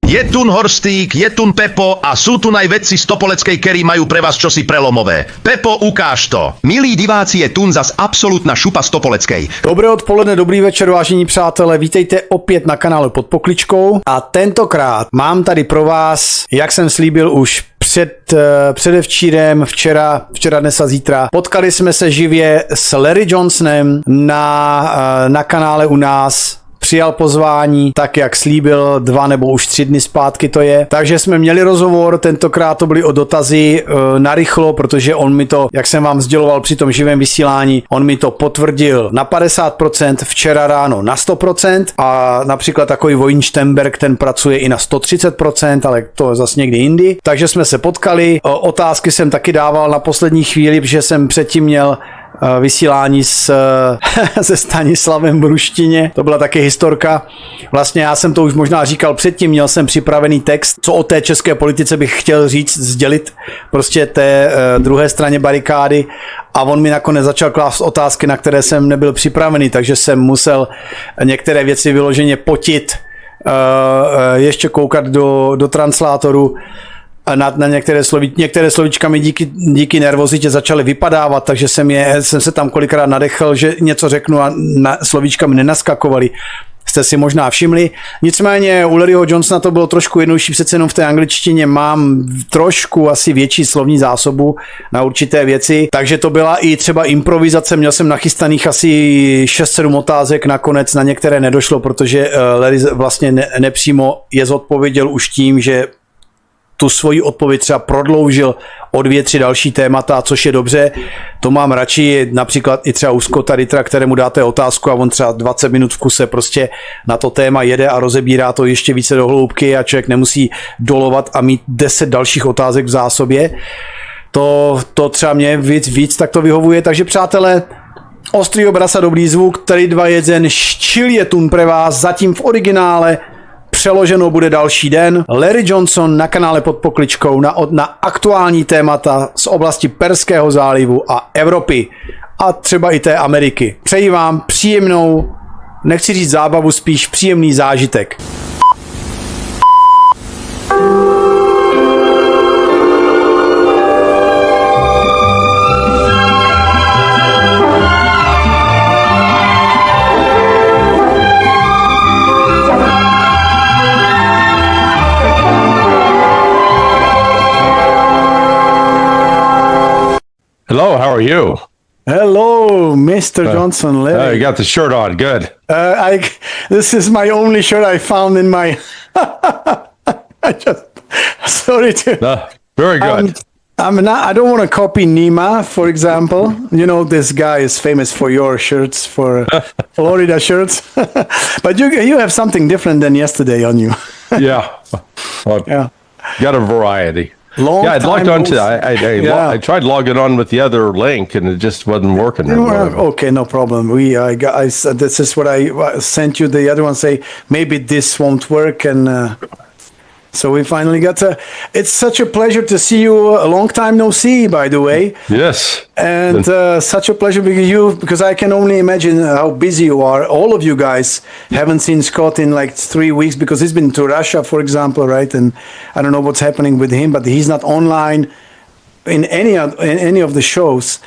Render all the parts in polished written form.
Je tu Horstík, je tu Pepo a sú tu aj vedci z Topoleckej, ktorí majú pre vás čosi prelomové. Pepo, ukáž to. Milí diváci, je tu zas absolútna šupa z Topoleckej. Dobré odpoledne, dobrý večer, vážení přátelé, vítejte opět na kanále Pod Pokličkou a tentokrát mám tady pro vás, jak jsem slíbil už předevčírem, včera, dnes a zítra. Potkali jsme se živě s Larry Johnsonem na kanále u nás. Přijal pozvání, tak jak slíbil 2 nebo už 3 dny zpátky to je. Takže jsme měli rozhovor, tentokrát to byly o dotazy narychlo, protože on mi to, jak jsem vám sděloval při tom živém vysílání, on mi to potvrdil na 50%, včera ráno na 100% a například takový Vojnštenberg, ten pracuje i na 130%, ale to je zase někdy jindy. Takže jsme se potkali, otázky jsem taky dával na poslední chvíli, protože jsem předtím měl vysílání se Stanislavem v ruštině. To byla taky historka. Vlastně já jsem to už možná říkal předtím, měl jsem připravený text, co o té české politice bych chtěl říct, sdělit prostě té druhé straně barikády a on mi nakonec začal klást otázky, na které jsem nebyl připravený, takže jsem musel některé věci vyloženě potit, ještě koukat do translátoru na některé slovíčka mi díky nervozitě začaly vypadávat, takže jsem se tam kolikrát nadechl, že něco řeknu a slovíčka mi nenaskakovaly. Jste si možná všimli. Nicméně u Larryho Johnsona to bylo trošku jednodušší, přece jenom v té angličtině mám trošku asi větší slovní zásobu na určité věci, takže to byla i třeba improvizace, měl jsem nachystaných asi 6-7 otázek, nakonec na některé nedošlo, protože Larry vlastně nepřímo je zodpověděl už tím, že tu svoji odpověď třeba prodloužil o 2-3 další témata, což je dobře. To mám radši, například i třeba u Scotta Rittera, kterému dáte otázku a on třeba 20 minut v kuse prostě na to téma jede a rozebírá to ještě více do hloubky a člověk nemusí dolovat a mít 10 dalších otázek v zásobě. To třeba mě víc tak to vyhovuje, takže přátelé, ostrý obraz a dobrý zvuk, tady 2 jeden ščil je tun pre vás, zatím v originále. Přeloženo bude další den. Larry Johnson na kanále Pod Pokličkou na aktuální témata z oblasti Perského zálivu a Evropy a třeba i té Ameriky. Přeji vám příjemnou, nechci říct zábavu, spíš příjemný zážitek. Hello, how are you? Hello, Mr. Johnson. Larry. You got the shirt on. Good. This is my only shirt I found in my. Sorry to. Very good. I don't want to copy Nima, for example. You know, this guy is famous for your shirts, for Florida shirts. But you have something different than yesterday on you. Yeah. Well, yeah. Got a variety. I logged on to. I tried logging on with the other link, and it just wasn't working. Okay, no problem. This is what I sent you. The other one say maybe this won't work, and so we finally got to. It's such a pleasure to see you. A long time no see, by the way. Yes. And such a pleasure because I can only imagine how busy you are. All of you guys haven't seen Scott in like 3 weeks because he's been to Russia, for example, right? And I don't know what's happening with him, but he's not online in any of the shows.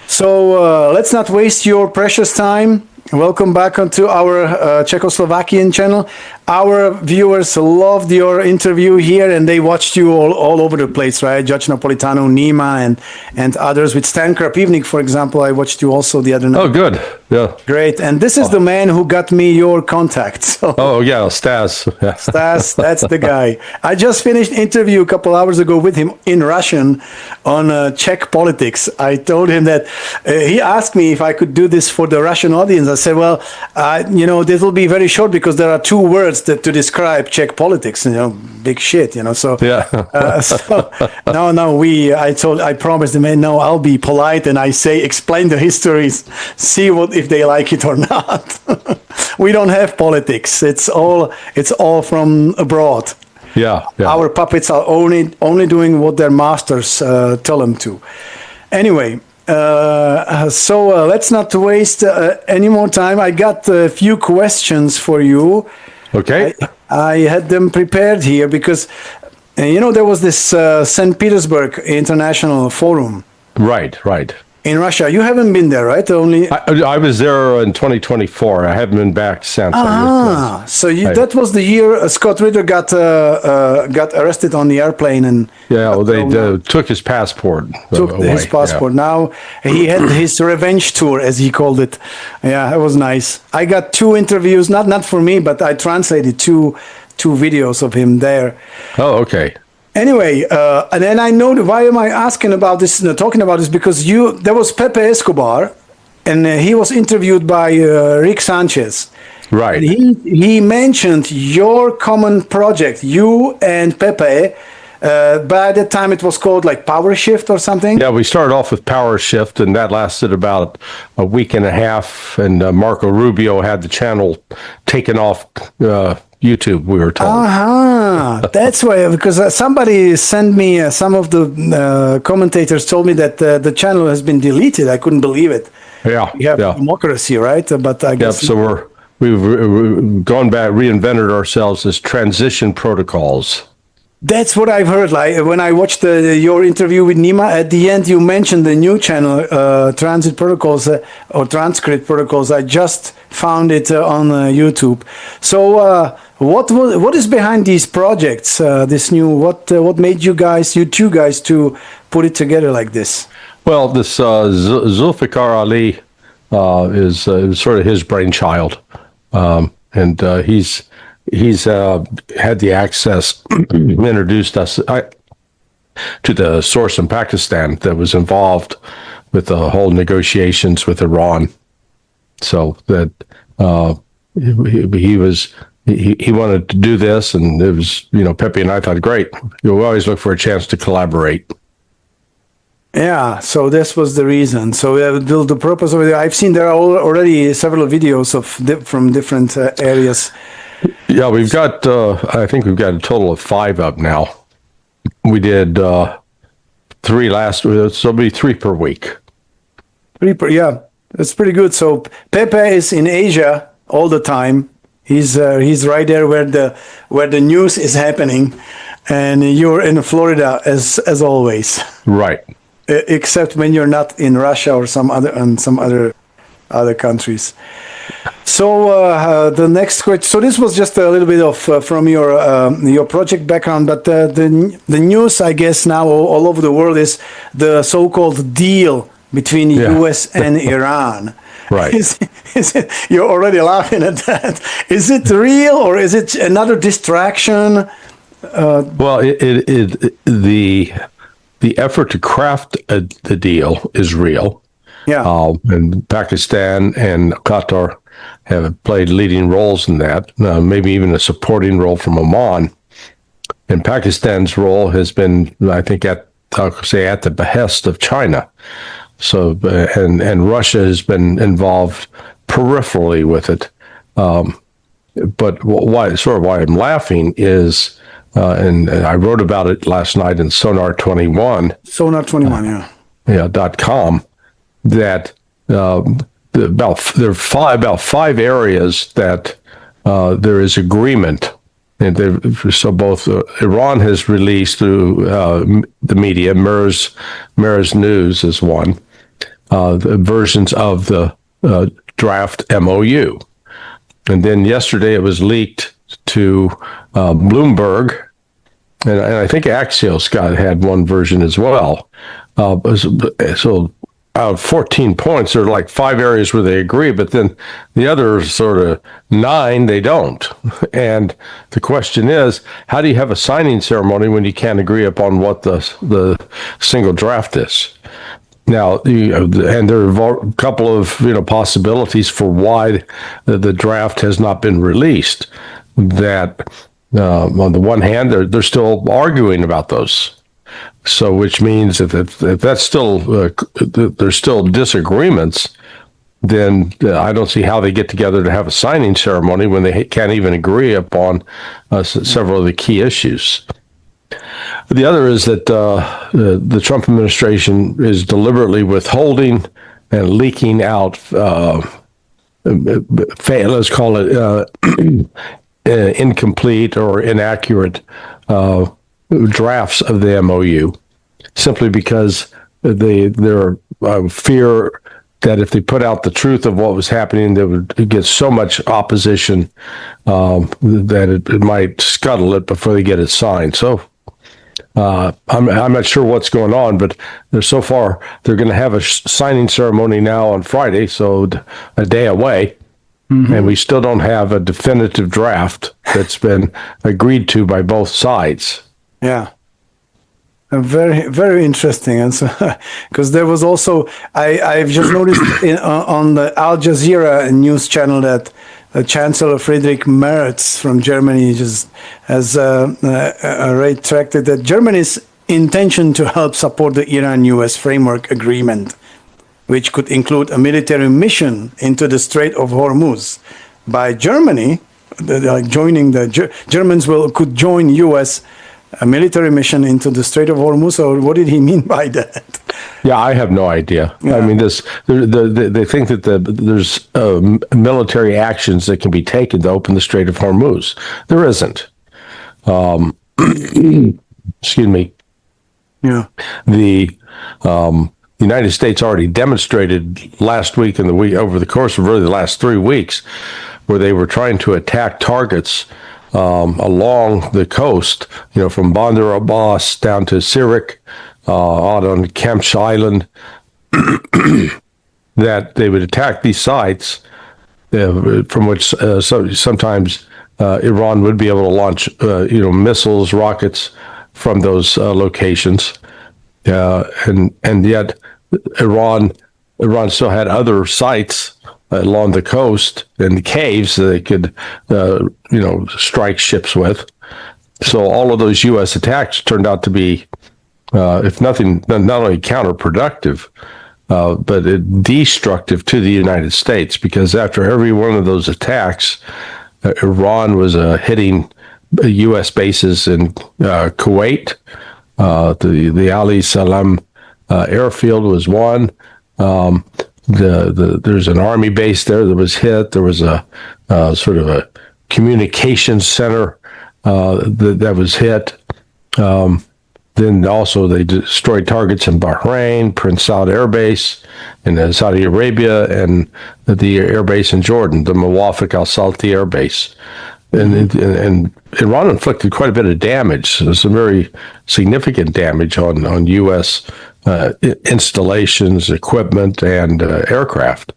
So let's not waste your precious time. Welcome back onto our Czechoslovakian channel. Our viewers loved your interview here and they watched you all over the place, right? Judge Napolitano, Nima, and others. With Stan Krapivnik, for example, I watched you also the other night. Oh, good. Yeah. Great. And this is the man who got me your contact. So, oh, yeah, Stas. Stas, that's the guy. I just finished an interview a couple hours ago with him in Russian on Czech politics. I told him that he asked me if I could do this for the Russian audience. I said, well, this will be very short because there are 2 words to describe Czech politics, big shit, so yeah. I promised him, no, I'll be polite and I say explain the histories, see if they like it or not. We don't have politics. It's all from abroad. Yeah. Our puppets are only doing what their masters tell them to. Anyway, so let's not waste any more time. I got a few questions for you. Okay. I had them prepared here because, there was this St. Petersburg International Forum. Right. In Russia. You haven't been there, right? I was there in 2024. I haven't been back since. So that was the year Scott Ritter got arrested on the airplane and they took his passport. His passport. Yeah. Now he had his revenge tour, as he called it. Yeah, it was nice. I got 2 interviews, not for me, but I translated two videos of him there. Oh, okay. Anyway, and then I know why am I asking about this, talking about this, because there was Pepe Escobar, and he was interviewed by Rick Sanchez. Right. And he mentioned your common project, you and Pepe. By that time, it was called like Power Shift or something. Yeah, we started off with Power Shift, and that lasted about a week and a half. And Marco Rubio had the channel taken off YouTube, we were told. That's why, because somebody sent me, some of the commentators told me that the channel has been deleted. I couldn't believe it. Yeah. We have democracy, right? But I guess. Yep, so we've gone back, reinvented ourselves as transition protocols. That's what I've heard. Like when I watched your interview with Nima, at the end you mentioned the new channel, Transit Protocols or Transcript Protocols. I just found it on YouTube. So what is behind these projects? This new what made you two guys to put it together like this? Well, this Zulfikar Ali is sort of his brainchild, and he's had the access, introduced us to the source in Pakistan that was involved with the whole negotiations with Iran. So that he wanted to do this, and it was, Pepe and I thought, great. We always look for a chance to collaborate. Yeah, so this was the reason. So the purpose of it, I've seen there are already several videos from different areas. Yeah, we've got, I think we've got a total of 5 up now. We did 3 last week, so it'll be 3 per week. Yeah, that's pretty good. So Pepe is in Asia all the time. He's right there where the news is happening, and you're in Florida as always. Right. Except when you're not in Russia or some other countries. So the next question. So this was just a little bit of from your project background, but the news, I guess, now all over the world is the so-called deal between U.S. and Iran. Right. Is it? You're already laughing at that. Is it real or is it another distraction? Well, the effort to craft the deal is real. Yeah. And Pakistan and Qatar have played leading roles in that, maybe even a supporting role from Oman. And Pakistan's role has been, I think, at the behest of China. So, and Russia has been involved peripherally with it. But why I'm laughing is, and I wrote about it last night in Sonar 21. Sonar 21, .com, that there are about 5 areas that there is agreement. And so both Iran has released through the media, Mirror's News is one, the versions of the draft MOU. And then yesterday it was leaked to Bloomberg, and I think Axios had one version as well. So out of 14 points, there are like 5 areas where they agree, but then the other sort of 9, they don't. And the question is, how do you have a signing ceremony when you can't agree upon what the single draft is? Now, and there are a couple of possibilities for why the draft has not been released. That on the one hand, they're still arguing about those. So, which means if that's still there's still disagreements, then I don't see how they get together to have a signing ceremony when they can't even agree upon several of the key issues. The other is that the Trump administration is deliberately withholding and leaking out, let's call it incomplete or inaccurate drafts of the MOU, simply because their fear that if they put out the truth of what was happening, they would get so much opposition that it might scuttle it before they get it signed. So I'm not sure what's going on, but so far they're going to have a signing ceremony now on Friday, so a day away, and we still don't have a definitive draft that's been agreed to by both sides. Yeah. Very, very interesting. And so, because there was also, I've just noticed on the Al Jazeera news channel that Chancellor Friedrich Merz from Germany just has retracted that Germany's intention to help support the Iran-US framework agreement, which could include a military mission into the Strait of Hormuz. By Germany, joining the Germans could join U.S. a military mission into the Strait of Hormuz, or what did he mean by that? Yeah, I have no idea. Yeah. I mean, they think that there's military actions that can be taken to open the Strait of Hormuz. There isn't. Excuse me. Yeah. The United States already demonstrated last week and the week over the course of really the last 3 weeks, where they were trying to attack targets along the coast, from Bandar Abbas down to Sirik, out on Kemch Island, that they would attack these sites from which sometimes Iran would be able to launch, missiles, rockets from those locations, and yet Iran still had other sites along the coast and caves that they could, strike ships with. So all of those U.S. attacks turned out to be, if nothing, not only counterproductive, but destructive to the United States, because after every one of those attacks, Iran was hitting U.S. bases in Kuwait. The Ali Salam airfield was one. There's an army base there that was hit. There was a sort of a communications center that was hit. Then also they destroyed targets in Bahrain, Prince Saud Air Base in Saudi Arabia, and the air base in Jordan, the Mawafaq al-Salti Air Base. And Iran inflicted quite a bit of damage, some very significant damage on U.S. Installations, equipment, and aircraft.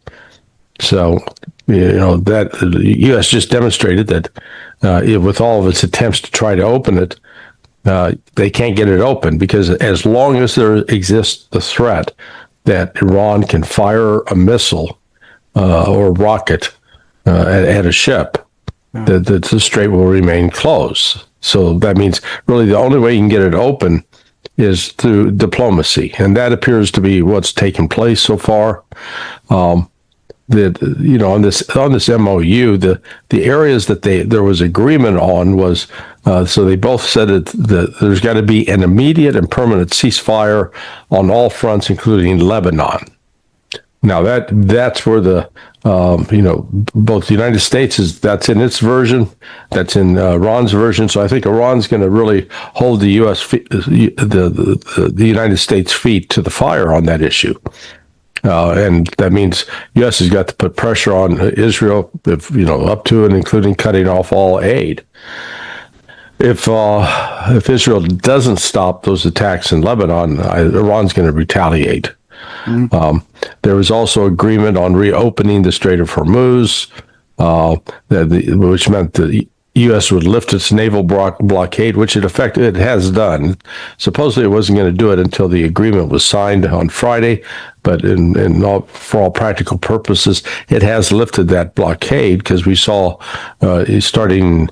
So, that the U.S. just demonstrated that with all of its attempts to try to open it, they can't get it open, because as long as there exists the threat that Iran can fire a missile or rocket at a ship, the strait will remain closed. So that means really the only way you can get it open is through diplomacy, and that appears to be what's taken place so far. On this MOU, the areas that there was agreement on was, so they both said that there's got to be an immediate and permanent ceasefire on all fronts, including Lebanon. Now that's where both the United States that's in its version, that's in Iran's version. So I think Iran's going to really hold the the United States feet to the fire on that issue. And that means U.S. has got to put pressure on Israel, up to and including cutting off all aid. If Israel doesn't stop those attacks in Lebanon, Iran's going to retaliate. There was also agreement on reopening the Strait of Hormuz, which meant the U.S. would lift its naval blockade, which it has done. Supposedly, it wasn't going to do it until the agreement was signed on Friday, but for all practical purposes, it has lifted that blockade, because we saw starting.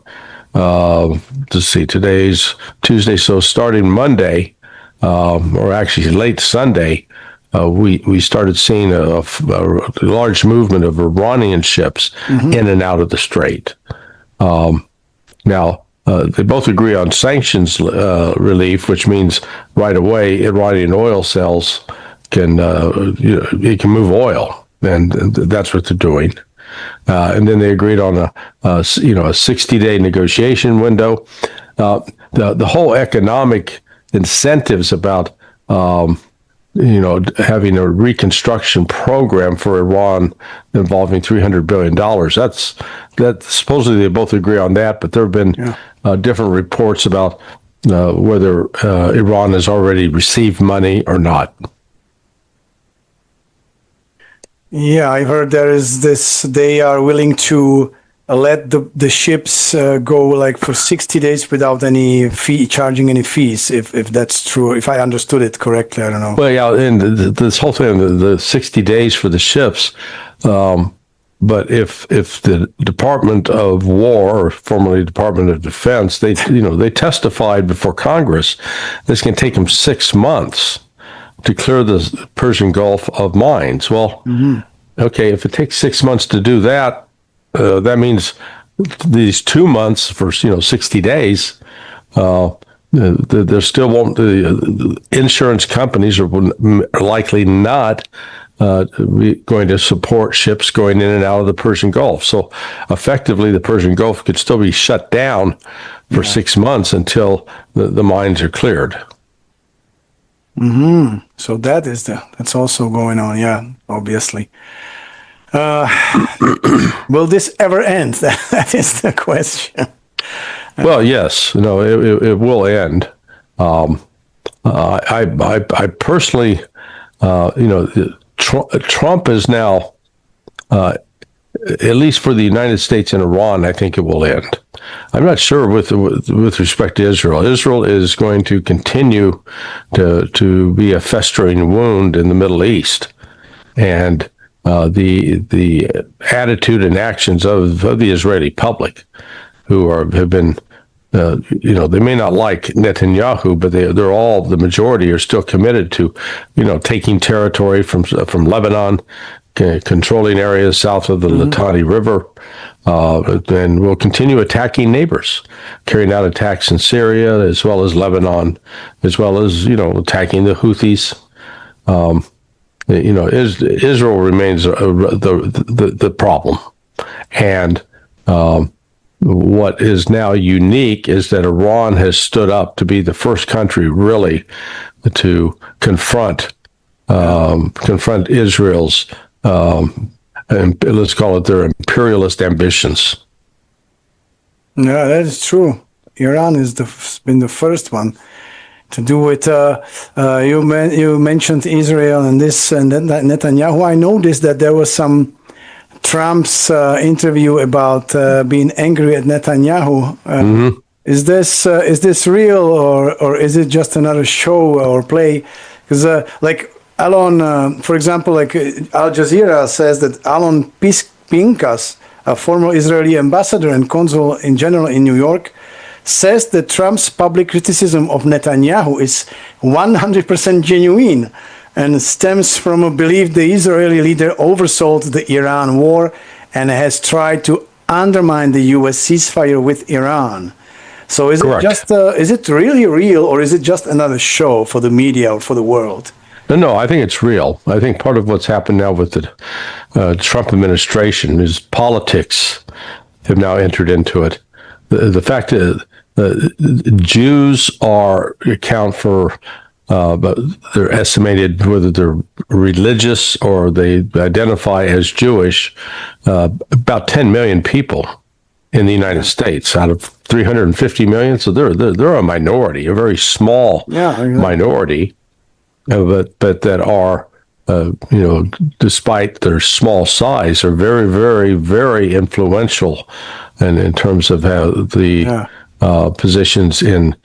Today's Tuesday, so starting Monday, or actually late Sunday, we started seeing a large movement of Iranian ships in and out of the strait. Now, they both agree on sanctions relief, which means right away Iranian oil sales it can move oil, and that's what they're doing. and then they agreed on a 60-day negotiation window. The whole economic incentives about having a reconstruction program for Iran involving $300 billion. That supposedly they both agree on that, but there have been different reports about whether Iran has already received money or not. Yeah, I heard there is this, they are willing to let the ships go like for 60 days without any charging any fees, if that's true, if I understood it correctly. I don't know. Well, yeah, and this whole thing, the 60 days for the ships, but if the Department of War, or formerly Department of Defense, they testified before Congress, this can take them 6 months to clear the Persian Gulf of mines. Well, okay, if it takes 6 months to do that, that means these 2 months for 60 days. There still won't. The insurance companies are likely not going to support ships going in and out of the Persian Gulf. So effectively, the Persian Gulf could still be shut down for 6 months until the mines are cleared. So that's also going on. Yeah, obviously. Will this ever end? That is the question. Well, yes, it will end. I personally, Trump is now, at least for the United States and Iran, I think it will end. I'm not sure with respect to Israel. Israel is going to continue to be a festering wound in the Middle East, and the attitude and actions of the Israeli public, who have been, they may not like Netanyahu, but the majority are still committed to, taking territory from Lebanon, controlling areas south of the Litani River, and will continue attacking neighbors, carrying out attacks in Syria as well as Lebanon, as well as attacking the Houthis. Israel remains the problem, and what is now unique is that Iran has stood up to be the first country really to confront Israel's and let's call it their imperialist ambitions. Yeah, that is true. Iran has been the first one to do it. You mentioned Israel and this and that Netanyahu. I noticed that there was some Trump's interview about being angry at Netanyahu. Is this real or is it just another show or play? Because like Alon, for example, like Al Jazeera says that Alon Pinkas, a former Israeli ambassador and consul in general in New York, says that Trump's public criticism of Netanyahu is 100% genuine and stems from a belief the Israeli leader oversold the Iran war and has tried to undermine the U.S. ceasefire with Iran. So is Correct. it just is it really real or is it just another show for the media or for the world? No, I think it's real. I think part of what's happened now with the Trump administration is politics have now entered into it. The fact is Jews account for, but they're estimated, whether they're religious or they identify as Jewish, about 10 million people in the United States out of 350 million. So they're a minority, a very small minority, but that are, despite their small size, are very, very, very influential, and in terms of how the positions in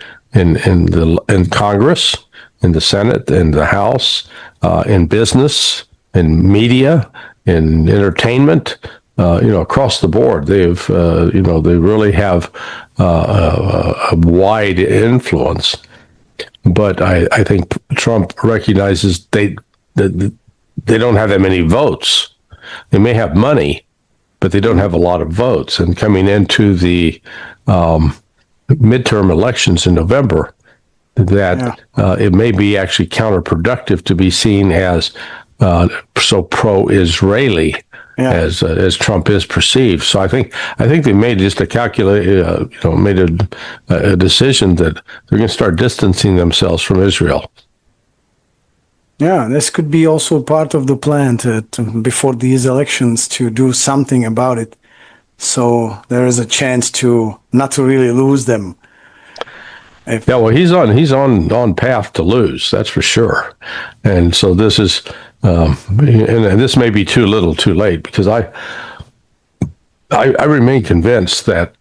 Congress, in the Senate, in the House, in business, in media, in entertainment, across the board. They've, they really have a wide influence. But I think Trump recognizes they don't have that many votes. They may have money, but they don't have a lot of votes. And coming into the midterm elections in November, that it may be actually counterproductive to be seen as so pro-Israeli as Trump is perceived. So I think they made just a a decision that they're going to start distancing themselves from Israel. Yeah, this could be also part of the plan to before these elections to do something about it. So there is a chance to not to really lose them. Well, he's on path to lose, that's for sure. And so this is, and this may be too little, too late, because I remain convinced that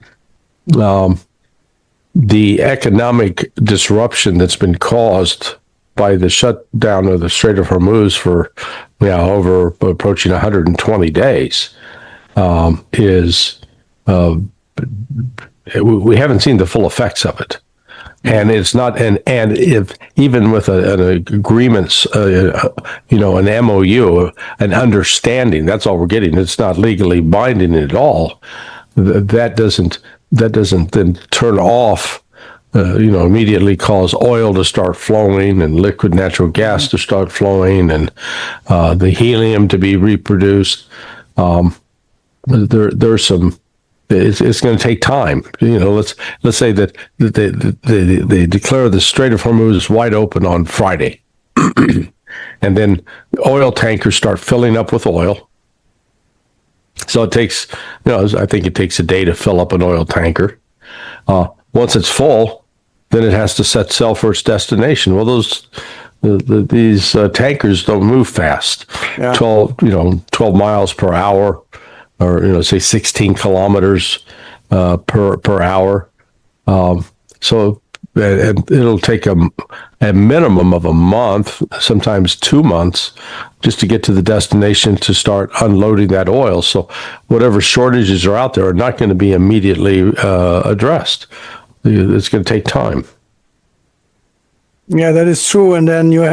the economic disruption that's been caused by the shutdown of the Strait of Hormuz for over approaching 120 days is we haven't seen the full effects of it. And it's not, and if even with an agreement, an MOU, an understanding, that's all we're getting. It's not legally binding at all. That doesn't then turn off, immediately cause oil to start flowing and liquid natural gas to start flowing and the helium to be reproduced. There's some. It's going to take time. Let's say that they declare the Strait of Hormuz wide open on Friday, and then oil tankers start filling up with oil. So it takes, I think it takes a day to fill up an oil tanker. Once it's full, then it has to set sail for its destination. Well, these tankers don't move fast. Yeah. 12 miles per hour. Or say 16 kilometers per hour. So it'll take a minimum of a month, sometimes 2 months, just to get to the destination to start unloading that oil. So whatever shortages are out there are not going to be immediately addressed. It's going to take time. Yeah, that is true. And then you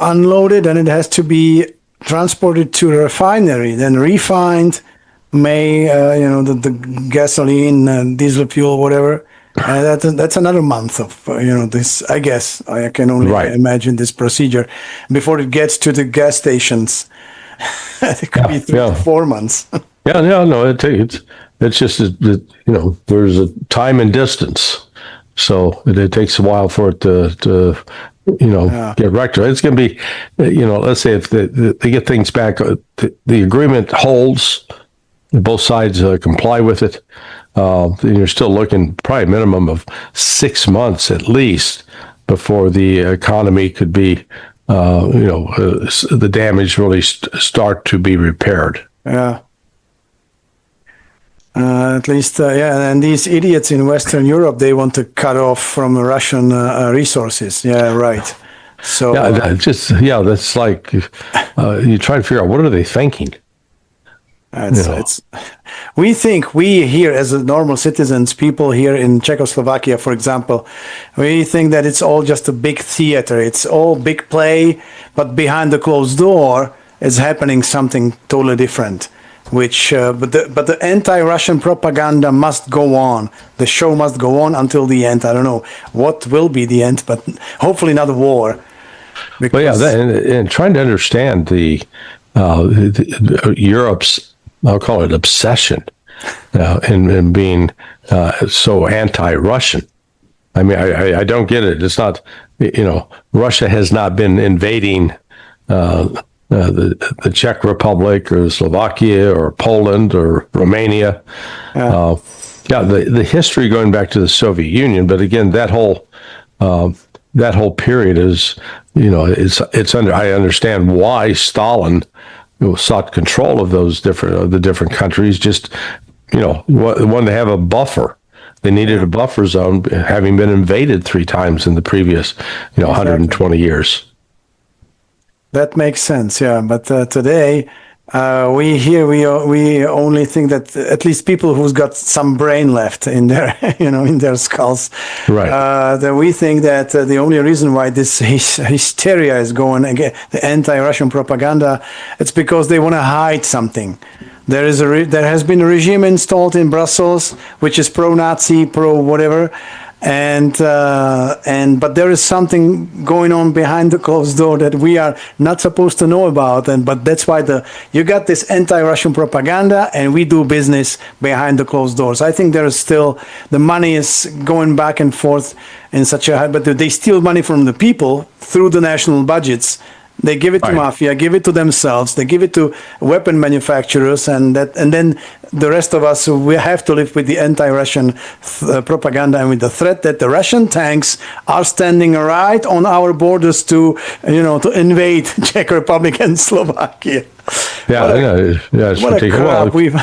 unload it, and it has to be transported to the refinery, then refined, the gasoline, diesel fuel, whatever. That's another month of this. I guess I can only imagine this procedure before it gets to the gas stations. It could be 3 to 4 months. It's just there's a time and distance, so it takes a while for it to get rectified. It's going to be, let's say if they get things back, the agreement holds, both sides comply with it, then you're still looking probably a minimum of 6 months at least before the economy could be, the damage really start to be repaired. Yeah. At least, and these idiots in Western Europe, they want to cut off from Russian resources. Yeah, right. So that's like you try to figure out what are they thinking. We here as normal citizens, people here in Czechoslovakia, for example, we think that it's all just a big theater. It's all big play, but behind the closed door is happening something totally different. But the anti-Russian propaganda must go on. The show must go on until the end. I don't know what will be the end, but hopefully not a war. And trying to understand the Europe's, I'll call it obsession, in being so anti-Russian. I mean, I don't get it. It's not, Russia has not been invading the Czech Republic or Slovakia or Poland or Romania. The history going back to the Soviet Union, but again, that whole period is, it's under. I understand why Stalin sought control of the different countries. Just wanted to have a buffer. They needed a buffer zone, having been invaded 3 times in the previous 120 years. That makes sense, yeah. But today, we only think that at least people who's got some brain left in their in their skulls, right? That we think that the only reason why this hysteria is going again, the anti-Russian propaganda, it's because they want to hide something. There has been a regime installed in Brussels which is pro-Nazi, pro-whatever, but there is something going on behind the closed door that we are not supposed to know about, but that's why you got this anti-Russian propaganda, and we do business behind the closed doors. I think there is still the money is going back and forth in such a, but they steal money from the people through the national budgets. They give it to mafia, give it to themselves, they give it to weapon manufacturers, and then the rest of us, we have to live with the anti-Russian propaganda and with the threat that the Russian tanks are standing right on our borders to invade Czech Republic and Slovakia. What a crap we've...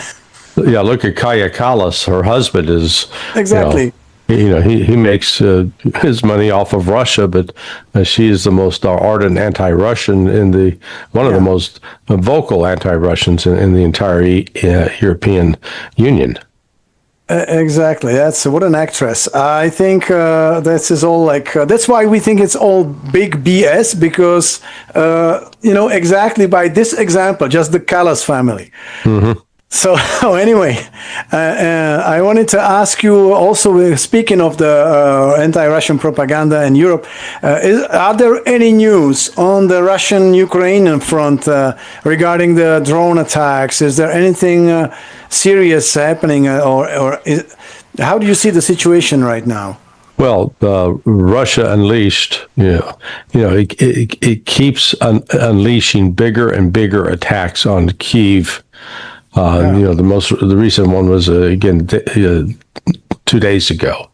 Yeah, look at Kaya Kallas. Her husband is exactly. He makes his money off of Russia, but she is the most ardent anti-Russian one of the most vocal anti-Russians in the entire European Union. Exactly. What an actress. I think this is all that's why we think it's all big BS, because exactly by this example, just the Callas family. Mm-hmm. So anyway, I wanted to ask you also, speaking of the anti-Russian propaganda in Europe, are there any news on the Russian-Ukrainian front regarding the drone attacks? Is there anything serious happening, how do you see the situation right now? Well, Russia unleashed, it keeps unleashing bigger and bigger attacks on Kyiv. The recent one was again 2 days ago,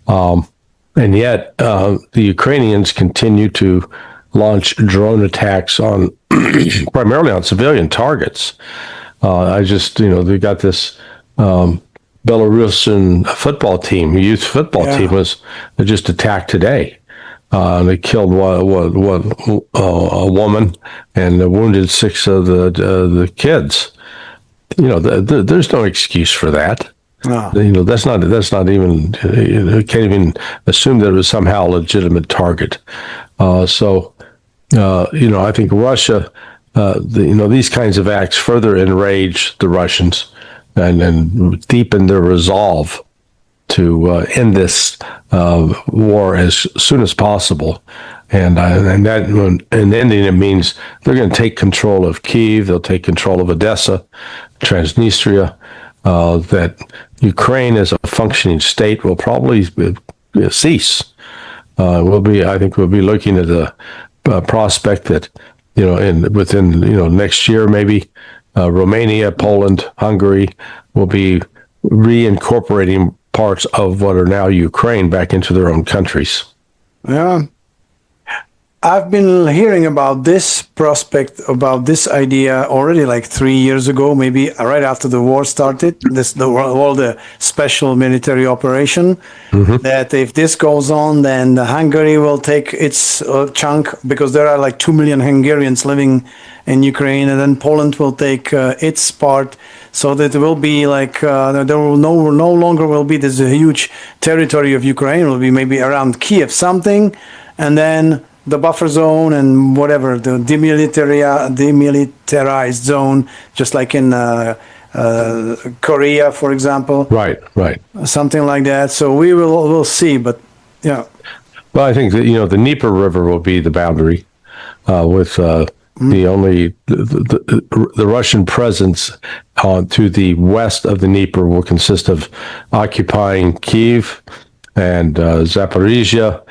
and yet the Ukrainians continue to launch drone attacks on primarily on civilian targets. They got this Belarusian football team, youth football team, was just attacked today. They killed a woman and wounded 6 of the kids. There's no excuse for that. No. That's not even, you can't even assume that it was somehow a legitimate target. I think Russia, these kinds of acts further enrage the Russians and deepen their resolve to end this war as soon as possible. And ending it means they're going to take control of Kyiv, they'll take control of Odessa, Transnistria, that Ukraine as a functioning state will probably cease. I think we'll be looking at a prospect that, within next year, maybe Romania, Poland, Hungary will be reincorporating parts of what are now Ukraine back into their own countries. Yeah. I've been hearing about this prospect, about this idea already 3 years ago, maybe right after the war started, the special military operation, that if this goes on, then Hungary will take its chunk, because there are 2 million Hungarians living in Ukraine, and then Poland will take its part, so that it will be there will no longer will be this huge territory of Ukraine. It will be maybe around Kiev something, and then the buffer zone and whatever, the demilitarized zone, just like in Korea, for example. Right. Something like that. So we'll see, but yeah. Well, I think that, the Dnieper River will be the boundary with the Russian presence to the west of the Dnieper will consist of occupying Kyiv and Zaporizhia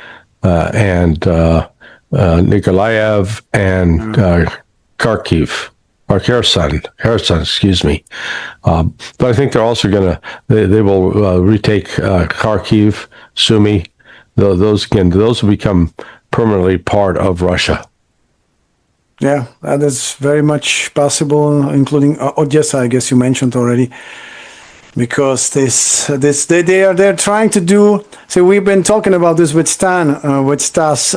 and Nikolaev and Kharkiv, or Kherson, excuse me. But I think they're also they will retake Kharkiv, Sumy. Those will become permanently part of Russia. Yeah, that is very much possible, including Odessa, I guess you mentioned already. Because they're trying to do. So we've been talking about this with Stas.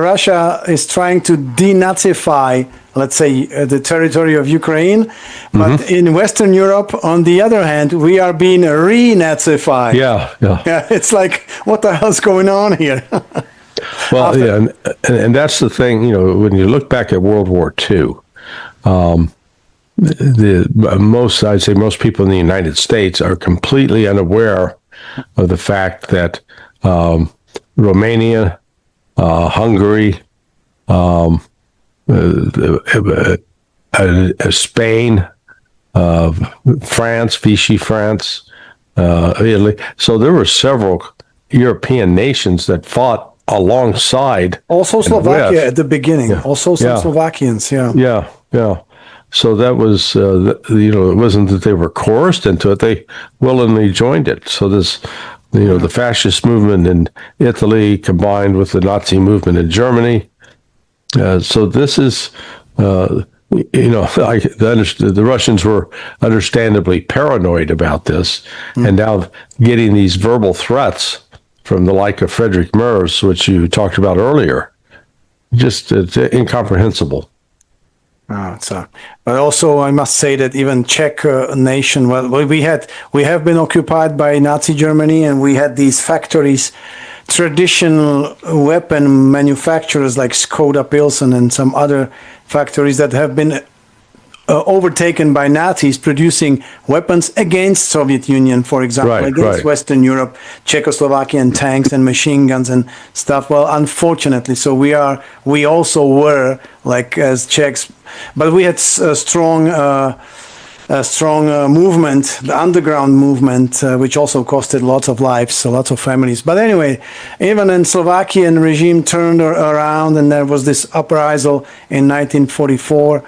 Russia is trying to denazify, let's say, the territory of Ukraine, but in Western Europe, on the other hand, we are being renazified. Yeah. It's what the hell's going on here? Well, and that's the thing. When you look back at World War II. I'd say most people in the United States are completely unaware of the fact that Romania, Hungary, Spain, France, Vichy France, Italy. So there were several European nations that fought alongside. Also Slovakia West. at the beginning. Yeah. Also some Yeah. Slovakians, yeah. Yeah. So that was, it wasn't that they were coerced into it; they willingly joined it. So this, the fascist movement in Italy combined with the Nazi movement in Germany. So this is, the Russians were understandably paranoid about this, and now getting these verbal threats from the like of Frederick Merz, which you talked about earlier, just it's incomprehensible. But also I must say that even Czech nation, we have been occupied by Nazi Germany, and we had these factories, traditional weapon manufacturers like Skoda Pilsen and some other factories that have been overtaken by Nazis producing weapons against Soviet Union, for example, against Western Europe, Czechoslovakian tanks and machine guns and stuff. Well, unfortunately, so we also were like as Czechs, but we had a strong movement, the underground movement, which also costed lots of lives, lots of families. But anyway, even in Slovakian regime turned around, and there was this uprisal in 1944.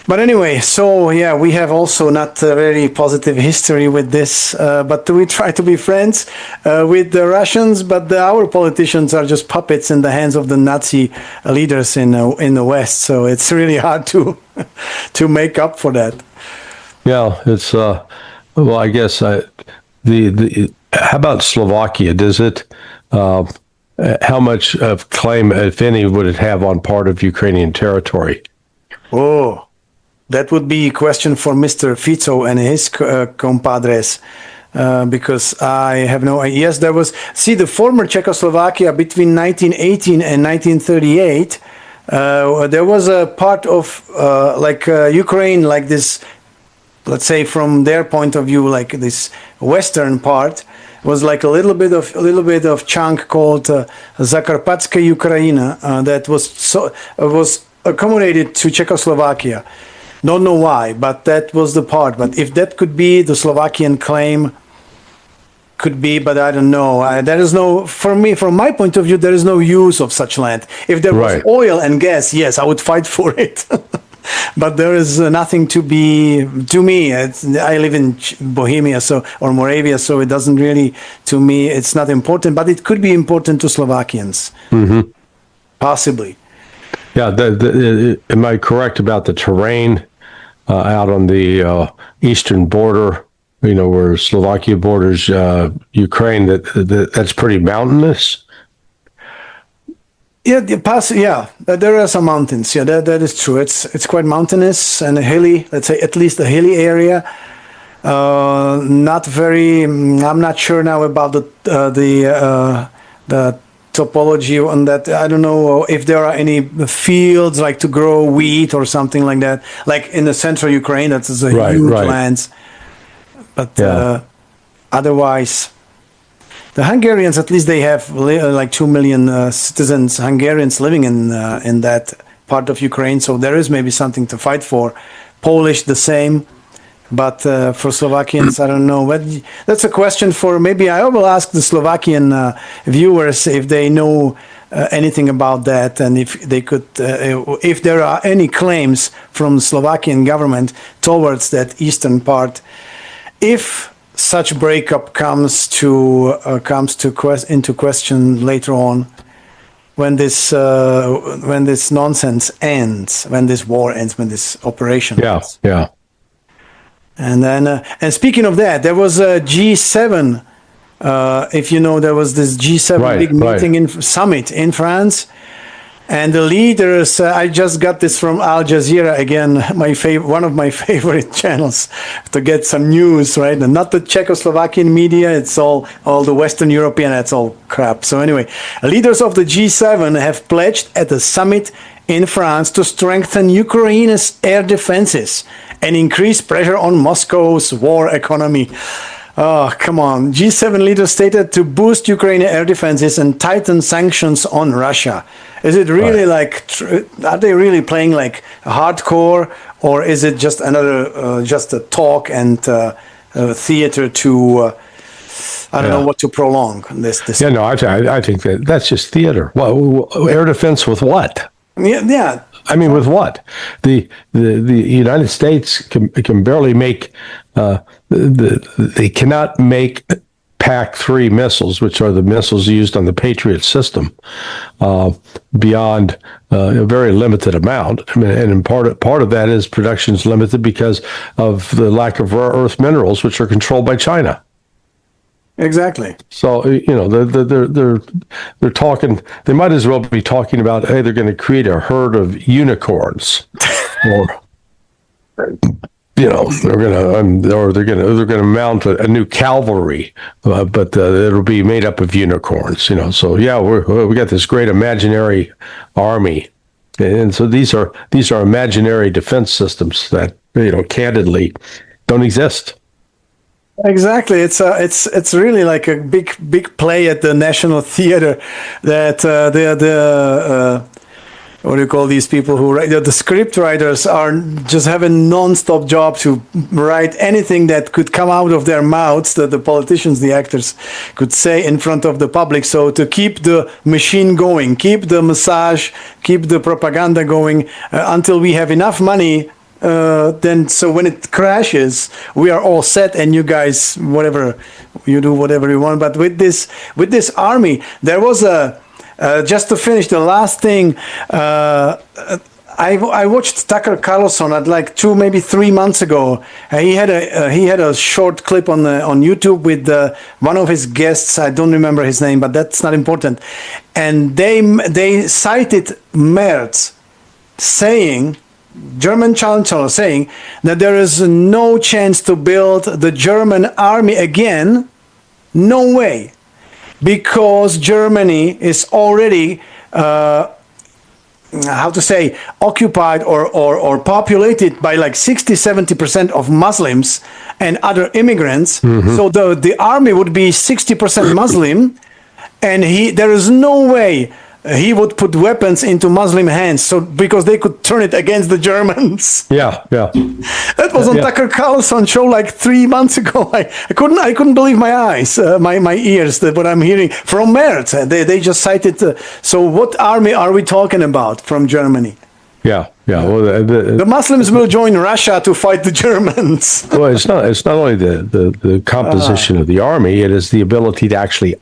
But anyway, so yeah, we have also not a very positive history with this, but we try to be friends with the Russians, but our politicians are just puppets in the hands of the Nazi leaders in the West, so it's really hard to make up for that. Yeah, it's well, I guess how about Slovakia? Does it how much of claim, if any, would it have on part of Ukrainian territory? Oh. That would be a question for Mr. Fico and his compadres, because I have no idea. Yes, there was, the former Czechoslovakia between 1918 and 1938, there was a part of Ukraine, like this, let's say from their point of view, like this western part, was like a little bit of chunk called Zakarpatska Ukraina that was accommodated to Czechoslovakia. Don't know why, but that was the part. But if that could be the Slovakian claim, could be, but I don't know. There is no, for me, from my point of view, there is no use of such land. If there was oil and gas, yes, I would fight for it. But there is nothing to me, I live in Bohemia or Moravia, so it doesn't really, to me, it's not important, but it could be important to Slovakians. Mm-hmm. Possibly. Yeah, am I correct about the terrain out on the eastern border, where Slovakia borders Ukraine, that's pretty mountainous? Yeah, there are some mountains. Yeah, that is true. It's quite mountainous and hilly, let's say at least a hilly area. Not very, I'm not sure now about the topology on that. I don't know if there are any fields like to grow wheat or something like that, like in the central Ukraine. That is a huge lands. But otherwise, the Hungarians, at least they have like 2 million citizens, Hungarians living in that part of Ukraine. So there is maybe something to fight for. Polish, the same. But for Slovakians, I don't know. But that's a question for, maybe I will ask the Slovakian viewers if they know anything about that, and if they could, if there are any claims from the Slovakian government towards that eastern part, if such breakup comes into question later on, when this nonsense ends, when this war ends, when this operation ends. Yeah. And then, and speaking of that, there was a G7. If you know, there was this G7 big meeting summit in France, and the leaders. I just got this from Al Jazeera again, one of my favorite channels to get some news. Right, and not the Czechoslovakian media. It's all the Western European. It's all crap. So anyway, leaders of the G7 have pledged at the summit in France to strengthen Ukraine's air defenses and increase pressure on Moscow's war economy. Oh, come on. G7 leaders stated to boost Ukraine air defenses and tighten sanctions on Russia. Is it really are they really playing like hardcore, or is it just just a talk and theater to, I don't know what to prolong this? Yeah, no, I think that's just theater. Well, air defense with what? Yeah. I mean, with what? The United States can barely make they cannot make PAC-3 missiles, which are the missiles used on the Patriot system, beyond a very limited amount. I mean, and part of that is production is limited because of the lack of rare earth minerals, which are controlled by China. Exactly. So they're talking. They might as well be talking about, hey, they're going to create a herd of unicorns, or they're going to mount a new cavalry, but it'll be made up of unicorns. So yeah, we got this great imaginary army, and so these are imaginary defense systems that candidly don't exist. Exactly. It's really like a big play at the National Theater that what do you call these people who write, the script writers are just having non-stop job to write anything that could come out of their mouths that the politicians, the actors could say in front of the public. So to keep the machine going, keep the massage, keep the propaganda going until we have enough money. Then so when it crashes, we are all set, and you guys, whatever you do, whatever you want. But with this army, there was just to finish the last thing. I watched Tucker Carlson at like 2, maybe 3 months ago. He had a short clip on YouTube with one of his guests. I don't remember his name, but that's not important. And they cited Merz saying, German Chancellor saying that there is no chance to build the German army again. No way. Because Germany is already, occupied or populated by like 60-70% of Muslims and other immigrants. Mm-hmm. So the army would be 60% Muslim, and there is no way he would put weapons into Muslim hands, so because they could turn it against the Germans. Yeah. That was on Tucker Carlson show like 3 months ago. I couldn't believe my eyes, my ears, that what I'm hearing from Merz. They just cited. So what army are we talking about from Germany? Yeah. Well, the Muslims will join Russia to fight the Germans. Well, it's not only the composition of the army; it is the ability to actually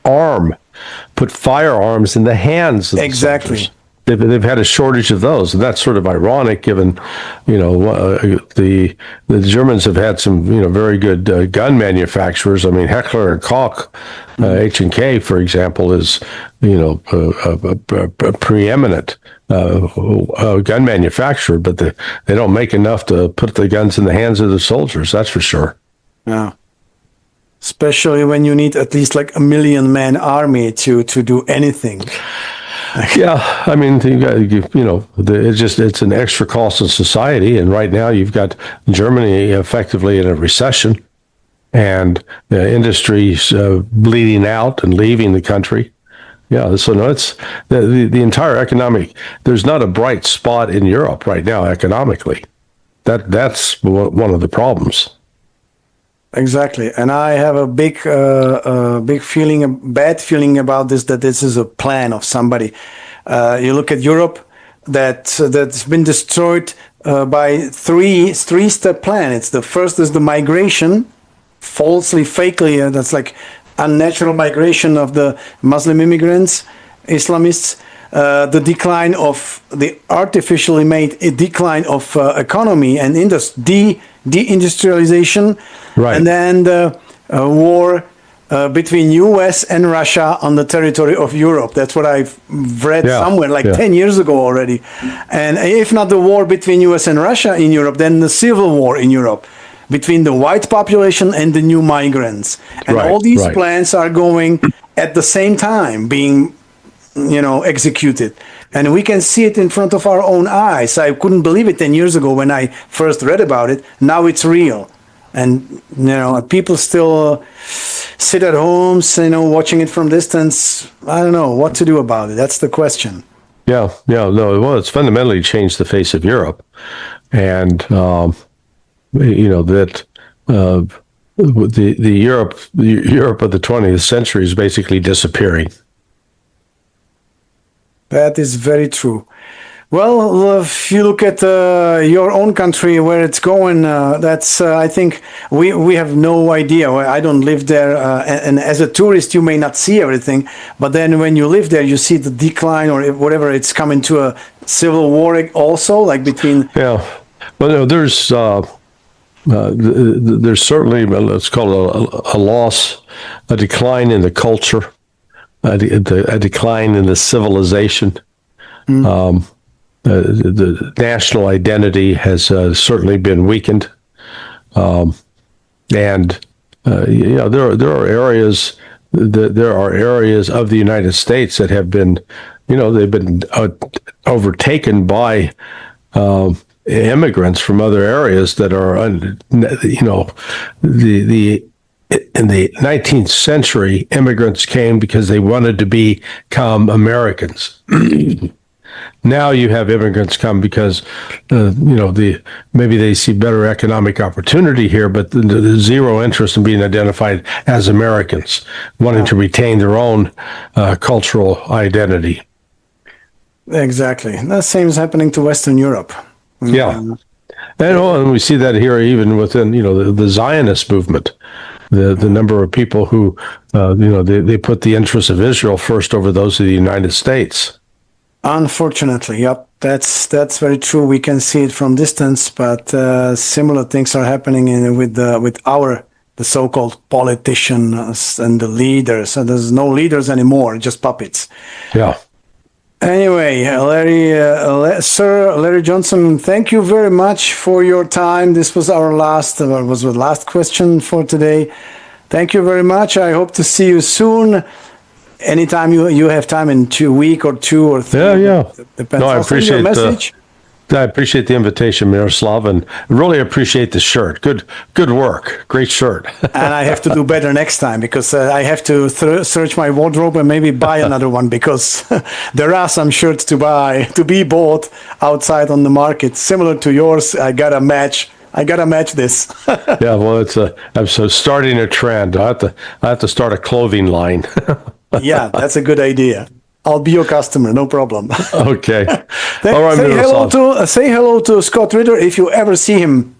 put firearms in the hands of the soldiers. They've had a shortage of those, and that's sort of ironic, given the Germans have had some very good gun manufacturers. I mean, Heckler and Koch, H&K, for example, is a preeminent gun manufacturer, but they don't make enough to put the guns in the hands of the soldiers. That's for sure. Yeah. Especially when you need at least like 1 million man army to do anything. Yeah, I mean, it's an extra cost in society, and right now you've got Germany effectively in a recession, and industries bleeding out and leaving the country. Yeah, so no, it's the entire economic. There's not a bright spot in Europe right now economically. That's one of the problems. Exactly, and I have a bad feeling about this, that this is a plan of somebody. You look at Europe, that's been destroyed by three-step plan. It's the first is the migration, fakely, that's like unnatural migration of the Muslim immigrants, Islamists. The decline of the artificially made decline of economy and deindustrialization, right. And then the war between U.S. and Russia on the territory of Europe. That's what I've read somewhere 10 years ago already. And if not the war between U.S. and Russia in Europe, then the civil war in Europe between the white population and the new migrants. And all these plans are going at the same time, being executed, and we can see it in front of our own eyes. I couldn't believe it 10 years ago when I first read about it. Now it's real. and people still sit at homes, watching it from distance. I don't know what to do about it. That's the question. Yeah, no. Well, it's fundamentally changed the face of Europe, and that the Europe of the 20th century is basically disappearing. That is very true. Well, if you look at your own country, where it's going, that's I think we have no idea. I don't live there, and as a tourist, you may not see everything. But then when you live there, you see the decline or whatever. It's coming to a civil war also, like between. Yeah, well, no, there's certainly, let's call it a loss, a decline in the culture, a decline in the civilization. The national identity has certainly been weakened, and there are areas of the United States that have been, they've been overtaken by immigrants from other areas that are, in the 19th century, immigrants came because they wanted to become Americans. Now you have immigrants come because, maybe they see better economic opportunity here, but the zero interest in being identified as Americans, wanting to retain their own cultural identity. Exactly. The same is happening to Western Europe. Yeah. And we see that here even within, the Zionist movement. The number of people who, they put the interests of Israel first over those of the United States. Unfortunately, yep, that's very true. We can see it from distance, but similar things are happening with the so-called politicians and the leaders. So there's no leaders anymore, just puppets. Yeah. Anyway, Sir Larry Johnson, thank you very much for your time. This was our last question for today. Thank you very much. I hope to see you soon. Anytime you have time in 2 weeks or 2 or 3. Yeah. Depends. No, I appreciate the invitation, Miroslav, and really appreciate the shirt. Good work. Great shirt. And I have to do better next time because I have to search my wardrobe and maybe buy another one because there are some shirts to be bought outside on the market similar to yours. I gotta match this. Yeah, well, I'm starting a trend. I have to start a clothing line. Yeah, that's a good idea. I'll be your customer, no problem. Okay. All right, say hello to Scott Ritter if you ever see him